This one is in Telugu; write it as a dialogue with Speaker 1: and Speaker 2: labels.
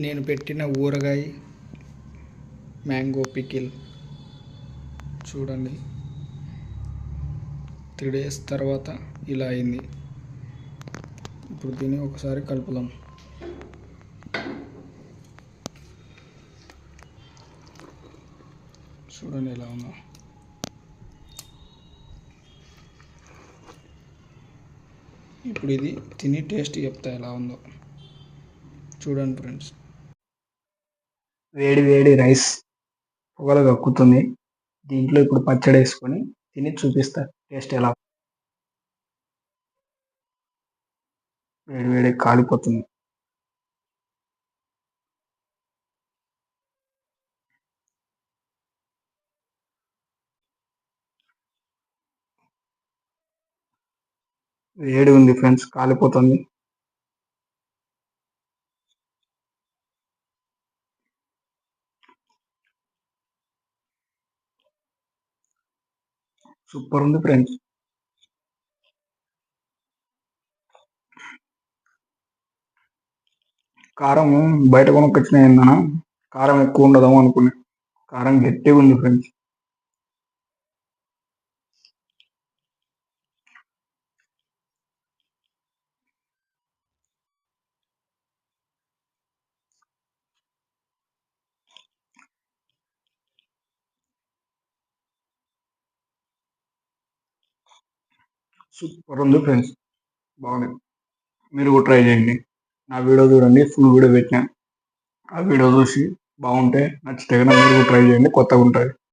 Speaker 1: నేను పెట్టిన ఊరగాయ మ్యాంగో పికిల్ చూడండి. 3 days తర్వాత ఇలా అయింది. ఇప్పుడు దీన్ని ఒకసారి కలుపుదాం. చూడండి ఎలా ఉందో. ఇప్పుడు ఇది తిని టేస్ట్ చెప్తా ఎలా ఉందో. చూడండి ఫ్రెండ్స్. వేడి వేడి రైస్ పొగలు కక్కుతుంది. దీంట్లో ఇప్పుడు పచ్చడి వేసుకొని తిని చూపిస్తా టేస్ట్ ఎలా. వేడి వేడి కాలిపోతుంది. వేడి ఉంది ఫ్రెండ్స్, కాలిపోతుంది. సూపర్ ఉంది ఫ్రెండ్స్. కారం బయట కొనుక్కొచ్చిన ఏందన్నా కారం ఎక్కువ ఉండదేమో అనుకున్నా. కారం గట్టిగా ఉంది ఫ్రెండ్స్. సూపర్ ఉంది ఫ్రెండ్స్, బాగుంది. మీరు కూడా ట్రై చేయండి. నా వీడియో చూడండి, ఫుల్ వీడియో పెట్టినా. ఆ వీడియో చూసి బాగుంటే నచ్చితే కనుక మీరు కూడా ట్రై చేయండి, కొత్తగా ఉంటుంది.